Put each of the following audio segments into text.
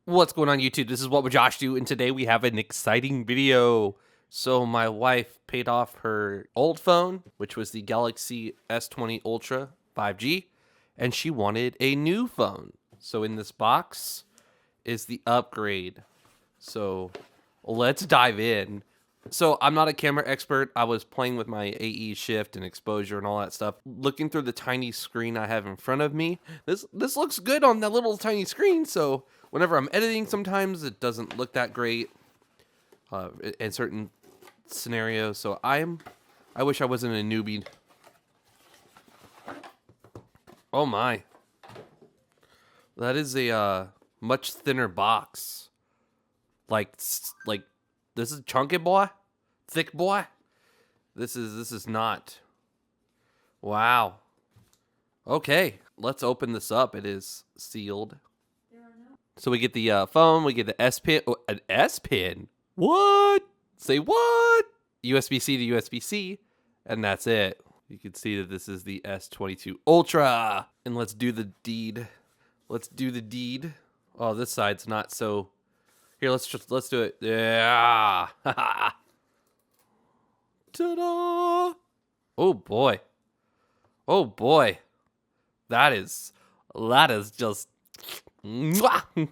What's going on YouTube? This is What Would Josh Do, and today we have an exciting video. So my wife paid off her old phone, which was the Galaxy S22 Ultra 5G, and she wanted a new phone. So in this box is the upgrade. So let's dive in. So I'm not a camera expert. I was playing with my AE shift and exposure and all that stuff. Looking through the tiny screen I have in front of me, this looks good on that little tiny screen. So whenever I'm editing, sometimes it doesn't look that great in certain scenarios. So I wish I wasn't a newbie. Oh my, that is a much thinner box. Like this is chunky boy, thick boy. This is not. Wow. Okay, let's open this up. It is sealed. So we get the phone. We get the S Pen. Oh, an S Pen. What? Say what? USB-C to USB-C, and that's it. You can see that this is the S22 Ultra. And let's do the deed. Let's do the deed. Oh, this side's not so. Here, let's do it. Yeah. Ta-da! Oh boy. Oh boy. That is just magnificent.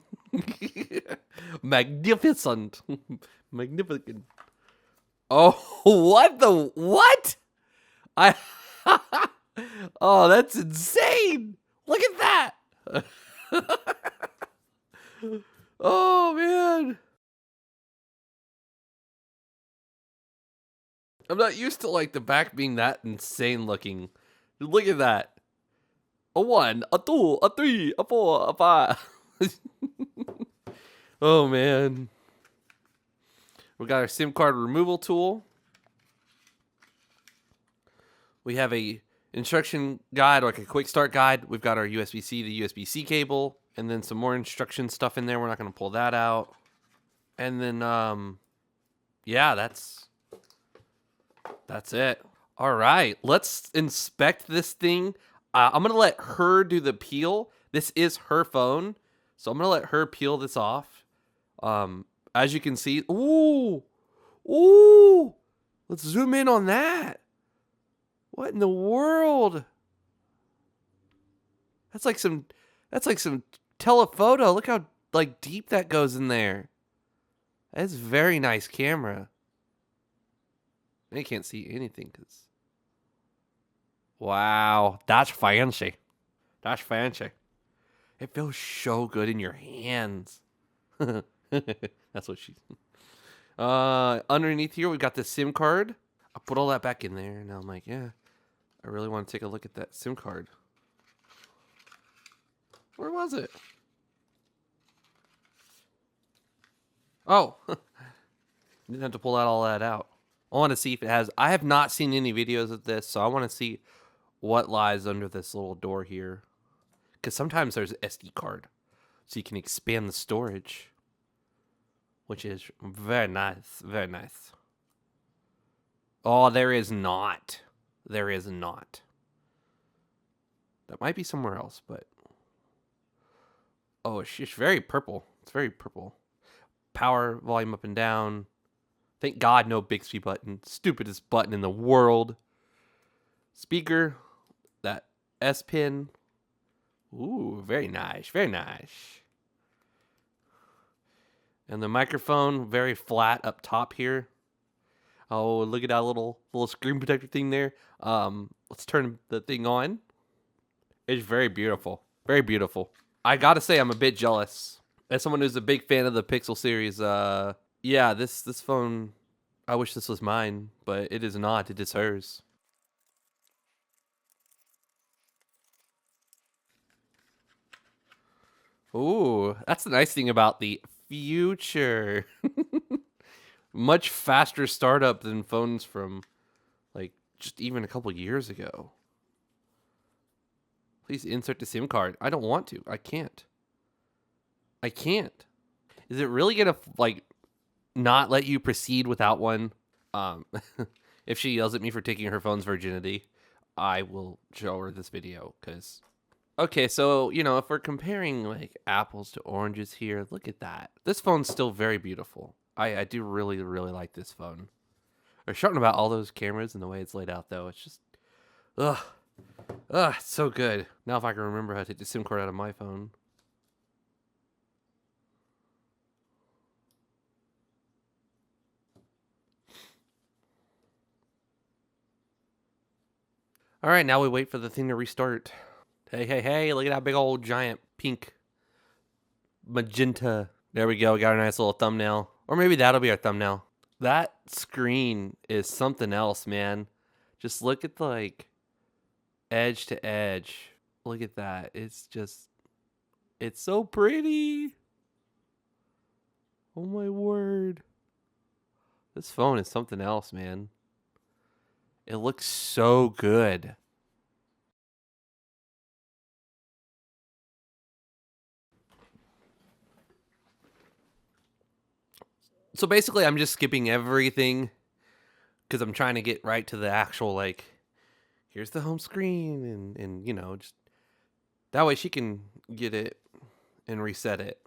Magnificent. Oh, what? I Oh, that's insane. Look at that. Oh man. I'm not used to like the back being that insane looking. Look at that. A 1, a 2, a 3, a 4, a 5. Oh man. We got our SIM card removal tool. We have a instruction guide, like a quick start guide. We've got our USB-C to USB-C cable, and then some more instruction stuff in there. We're not going to pull that out. And then, yeah, that's it. All right, let's inspect this thing. I'm going to let her do the peel. This is her phone, so I'm going to let her peel this off. As you can see, ooh, let's zoom in on that. What in the world? That's like some telephoto. Look how like deep that goes in there. That's a very nice camera. You can't see anything because. Wow, that's fancy. That's fancy. It feels so good in your hands. That's what she's. Underneath here, we got the SIM card. I put all that back in there, and now I'm like, yeah, I really want to take a look at that SIM card. Where was it? Oh, didn't have to pull all that out. I want to see if it has. I have not seen any videos of this, so I want to see what lies under this little door here. Because sometimes there's an SD card, so you can expand the storage, which is very nice, very nice. Oh, there is not. There is not. That might be somewhere else, but. Oh, it's very purple. It's very purple. Power, volume up and down. Thank God no Bixby button. Stupidest button in the world. Speaker. That S Pen. Ooh, very nice. Very nice. And the microphone, very flat up top here. Oh, look at that little screen protector thing there. Let's turn the thing on. It's very beautiful. Very beautiful. I gotta say, I'm a bit jealous. As someone who's a big fan of the Pixel series, yeah, this phone, I wish this was mine, but it is not. It is hers. Ooh, that's the nice thing about the future. Much faster startup than phones from, like, just even a couple years ago. Please insert the SIM card. I don't want to. I can't. I can't. Is it really gonna, like, not let you proceed without one? If she yells at me for taking her phone's virginity, I will show her this video, because Okay, so, you know, if we're comparing like apples to oranges here, look at that. This phone's still very beautiful. I do really, really like this phone. There's something about all those cameras and the way it's laid out, though. It's just, ugh, it's so good. Now, if I can remember how to take the SIM card out of my phone. All right, now we wait for the thing to restart. Hey, hey, hey, look at that big old giant pink magenta. There we go. We got a nice little thumbnail. Or maybe that'll be our thumbnail. That screen is something else, man. Just look at the, like, edge to edge. Look at that. It's just, it's so pretty. Oh my word. This phone is something else, man. It looks so good. So basically, I'm just skipping everything because I'm trying to get right to the actual, like, here's the home screen, and you know, just that way she can get it and reset it.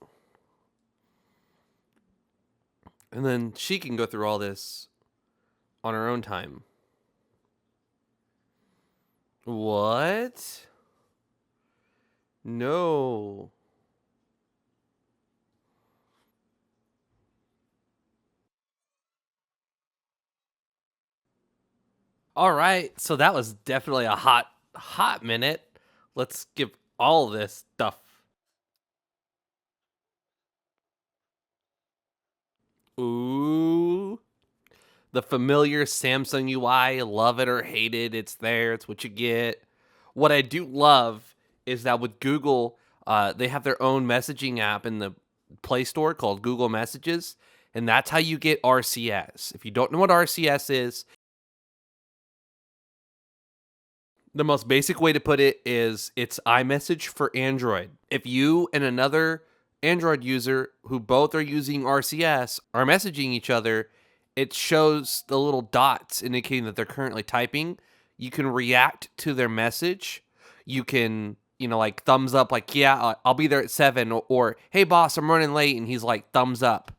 And then she can go through all this on her own time. What? No. All right, so that was definitely a hot minute. Let's skip all this stuff. Ooh. The familiar Samsung UI, love it or hate it, it's there, it's what you get. What I do love is that with Google, they have their own messaging app in the Play Store called Google Messages, and that's how you get RCS. If you don't know what RCS is, the most basic way to put it is it's iMessage for Android. If you and another Android user who both are using RCS are messaging each other, it shows the little dots indicating that they're currently typing. You can react to their message. You can, you know, like thumbs up, like, yeah, I'll be there at 7, or hey, boss, I'm running late. And he's like, thumbs up.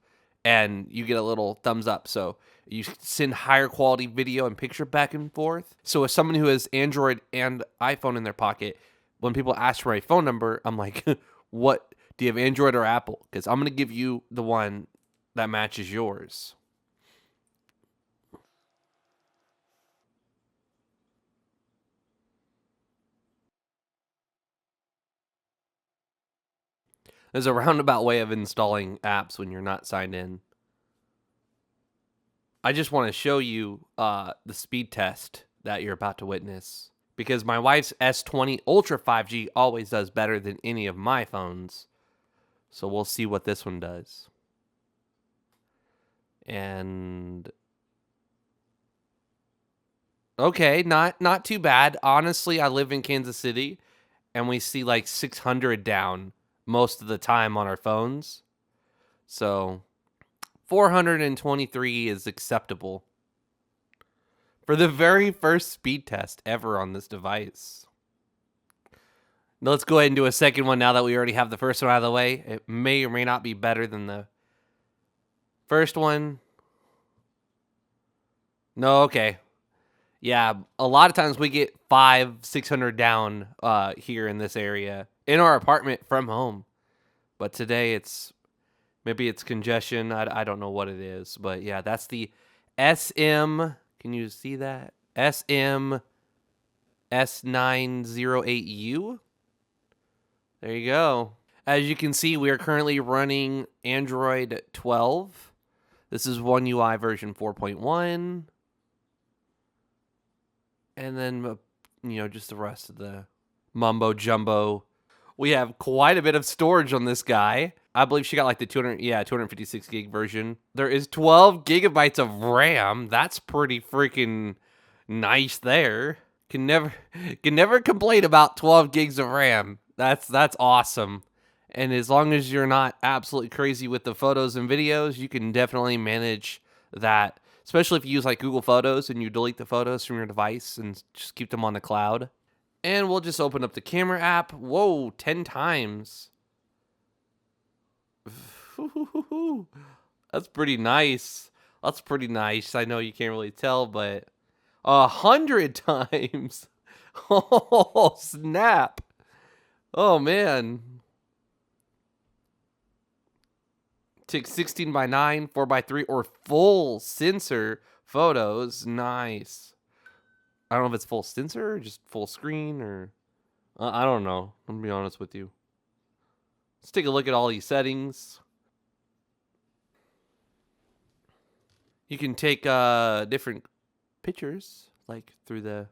And you get a little thumbs up. So you send higher quality video and picture back and forth. So as someone who has Android and iPhone in their pocket, when people ask for my phone number, I'm like, what, do you have Android or Apple? Because I'm going to give you the one that matches yours. There's a roundabout way of installing apps when you're not signed in. I just want to show you the speed test that you're about to witness, because my wife's S20 Ultra 5G always does better than any of my phones. So we'll see what this one does. And okay, not too bad. Honestly, I live in Kansas City and we see like 600 down most of the time on our phones. So 423 is acceptable for the very first speed test ever on this device. Now let's go ahead and do a second one now that we already have the first one out of the way. It may or may not be better than the first one. No, okay. Yeah, a lot of times we get 600 down here in this area in our apartment from home. But today maybe it's congestion. I don't know what it is. But yeah, that's the SM. Can you see that? SM S908U. There you go. As you can see, we are currently running Android 12. This is One UI version 4.1. And then, you know, just the rest of the mumbo jumbo. We have quite a bit of storage on this guy. I believe she got like the 256 gig version. There is 12 gigabytes of RAM. That's pretty freaking nice there. Can never complain about 12 gigs of RAM. That's awesome. And as long as you're not absolutely crazy with the photos and videos, you can definitely manage that. Especially if you use like Google Photos and you delete the photos from your device and just keep them on the cloud. And we'll just open up the camera app. Whoa, 10 times. That's pretty nice. That's pretty nice. I know you can't really tell, but 100 times. Oh, snap. Oh, man. Take 16:9, 4:3, or full sensor photos. Nice. I don't know if it's full sensor or just full screen or... I don't know. I'm going to be honest with you. Let's take a look at all these settings. You can take different pictures, like through the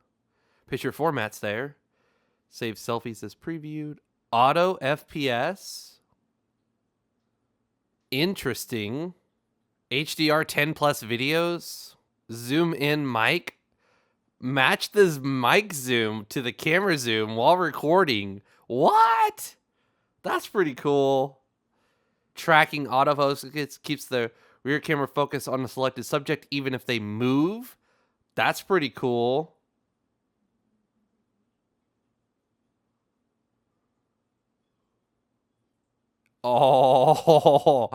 picture formats there. Save selfies as previewed. Auto FPS. Interesting. HDR 10 plus videos. Zoom in mic. Match this mic zoom to the camera zoom while recording. What? That's pretty cool. Tracking autofocus keeps the rear camera focus on the selected subject even if they move. That's pretty cool. Oh,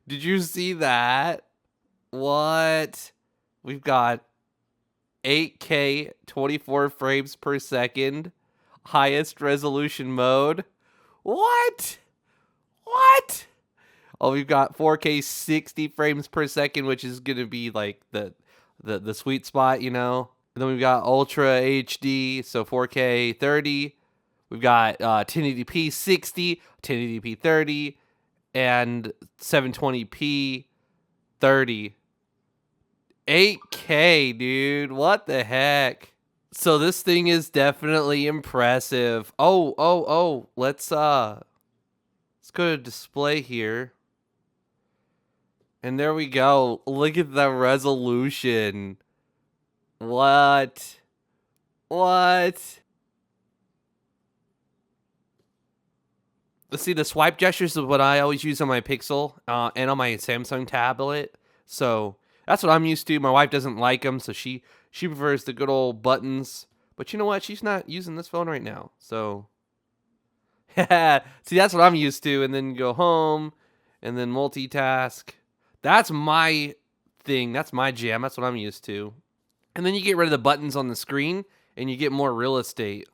did you see that? What? We've got 8K 24 frames per second, highest resolution mode. What? What? Oh, we've got 4K 60 frames per second, which is gonna be like the sweet spot, you know. And then we've got Ultra HD, so 4K 30. We've got 1080p 60, 1080p 30, and 720p 30. 8K, dude. What the heck? So this thing is definitely impressive. Oh. Let's go to display here. And there we go. Look at the resolution. What? What? Let's see, the swipe gestures is what I always use on my Pixel and on my Samsung tablet. So that's what I'm used to. My wife doesn't like them, so she prefers the good old buttons. But you know what? She's not using this phone right now. So, see, that's what I'm used to. And then go home and then multitask. That's my thing. That's my jam. That's what I'm used to. And then you get rid of the buttons on the screen and you get more real estate.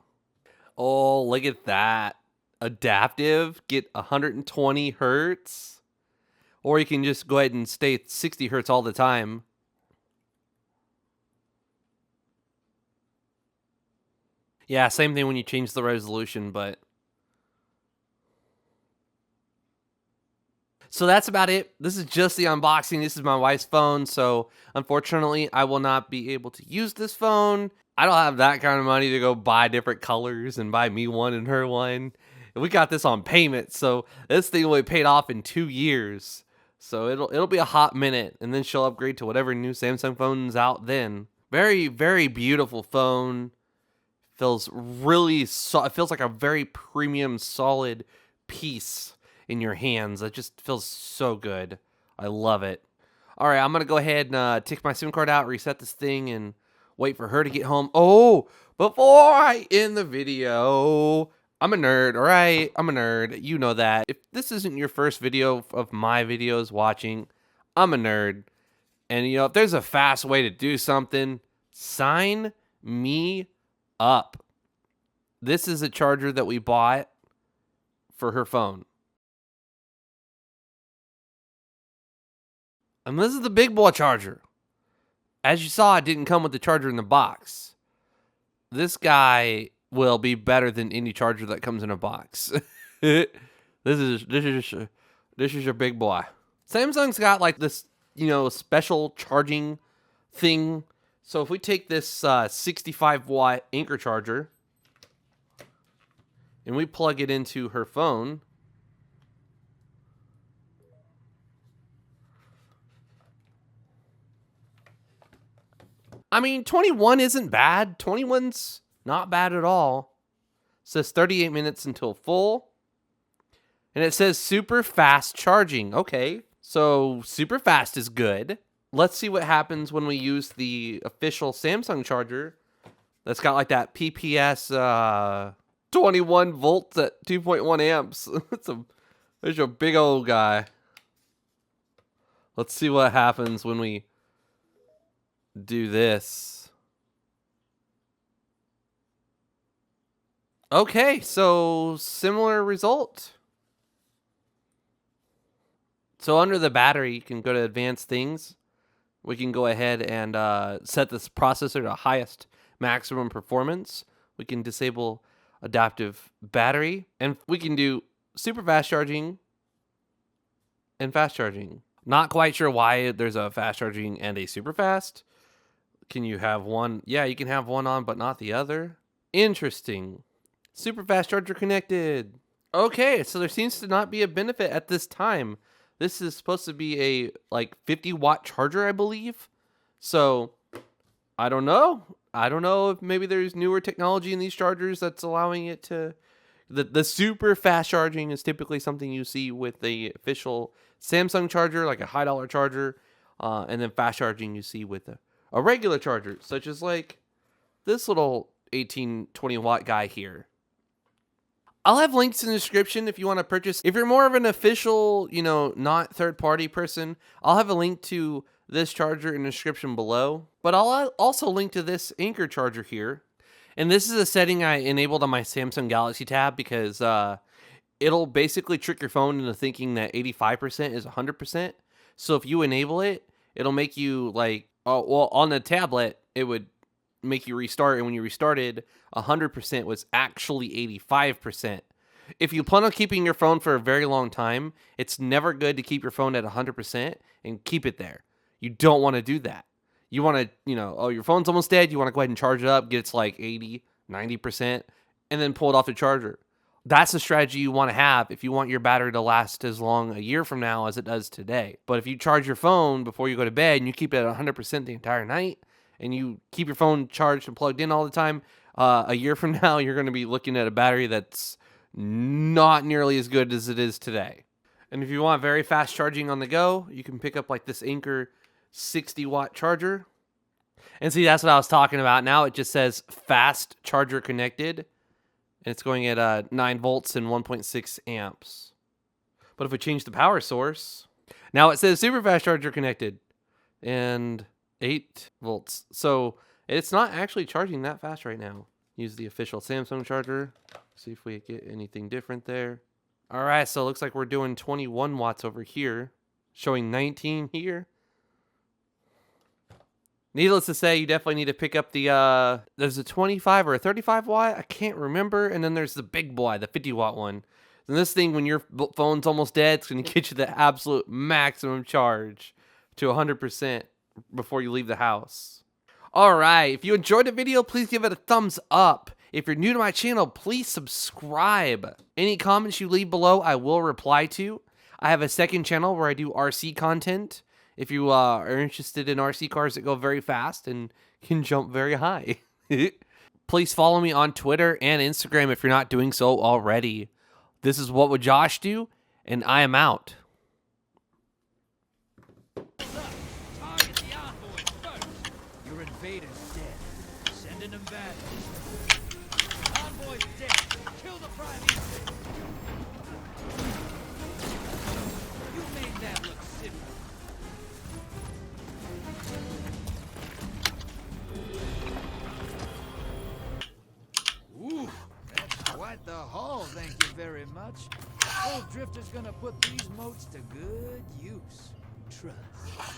Oh, look at that. Adaptive, get 120 hertz. Or you can just go ahead and stay at 60 hertz all the time. Yeah, same thing when you change the resolution, but... So that's about it. This is just the unboxing. This is my wife's phone, so unfortunately, I will not be able to use this phone. I don't have that kind of money to go buy different colors and buy me one and her one. We got this on payment, so this thing will be paid off in 2 years. So it'll be a hot minute, and then she'll upgrade to whatever new Samsung phone's out then. Very, very beautiful phone. Feels really it feels like a very premium, solid piece in your hands. It just feels so good. I love it. All right, I'm gonna go ahead and take my SIM card out, reset this thing, and wait for her to get home. Oh, before I end the video, I'm a nerd, all right? I'm a nerd. You know that. If this isn't your first video of my videos watching, I'm a nerd. And, you know, if there's a fast way to do something, sign me up. This is a charger that we bought for her phone. And this is the big boy charger. As you saw, it didn't come with the charger in the box. This guy will be better than any charger that comes in a box. This is your big boy. Samsung's got like this, you know, special charging thing. So if we take this 65 watt Anker charger and we plug it into her phone, I mean, 21 isn't bad. 21's not bad at all. It says 38 minutes until full. And it says super fast charging. Okay, so super fast is good. Let's see what happens when we use the official Samsung charger that's got like that PPS 21 volts at 2.1 amps. There's a big old guy. Let's see what happens when we do this. Okay, so similar result. So under the battery, you can go to advanced things. We can go ahead and set this processor to highest maximum performance. We can disable adaptive battery, and we can do super fast charging and fast charging. Not quite sure why there's a fast charging and a super fast. Can you have one? Yeah, you can have one on, but not the other. Interesting. Super fast charger connected. Okay, so there seems to not be a benefit at this time. This is supposed to be a like 50-watt charger, I believe. So I don't know. I don't know if maybe there's newer technology in these chargers that's allowing it to. The super fast charging is typically something you see with the official Samsung charger, like a high dollar charger, and then fast charging you see with a regular charger, such as like this little 18-20 watt guy here. I'll have links in the description if you want to purchase. If you're more of an official, not third-party person, I'll have a link to this charger in the description below. But I'll also link to this Anker charger here. And this is a setting I enabled on my Samsung Galaxy Tab because it'll basically trick your phone into thinking that 85% is 100%. So if you enable it, it'll make you like, on the tablet, it would make you restart, and when you restarted, 100% was actually 85%. If you plan on keeping your phone for a very long time, it's never good to keep your phone at 100% and keep it there. You don't want to do that. You want to, your phone's almost dead, you want to go ahead and charge it up, get it to like 80, 90%, and then pull it off the charger. That's the strategy you want to have if you want your battery to last as long a year from now as it does today. But if you charge your phone before you go to bed and you keep it at 100% the entire night, and you keep your phone charged and plugged in all the time, a year from now, you're going to be looking at a battery that's not nearly as good as it is today. And if you want very fast charging on the go, you can pick up like this Anker 60-watt charger. And see, that's what I was talking about. Now it just says fast charger connected. And it's going at 9 volts and 1.6 amps. But if we change the power source, now it says super fast charger connected. And 8 volts. So it's not actually charging that fast right now. Use the official Samsung charger. See if we get anything different there. All right, so it looks like we're doing 21 watts over here, showing 19 here. Needless to say, you definitely need to pick up the, there's a 25 or a 35 watt, I can't remember, and then there's the big boy, the 50 watt one. And this thing, when your phone's almost dead, it's going to get you the absolute maximum charge to 100%. Before you leave the house. Alright, if you enjoyed the video, please give it a thumbs up. If you're new to my channel, please subscribe. Any comments you leave below, I will reply to. I have a second channel where I do RC content. If you are interested in RC cars that go very fast and can jump very high. Please follow me on Twitter and Instagram if you're not doing so already. This is What Would Josh Do? And I am out. Invaders dead. Sending them back. Convoy's dead. Kill the Primeval. You made that look simple. Ooh, that's quite the haul, thank you very much. Old Drifter's gonna put these moats to good use. Trust.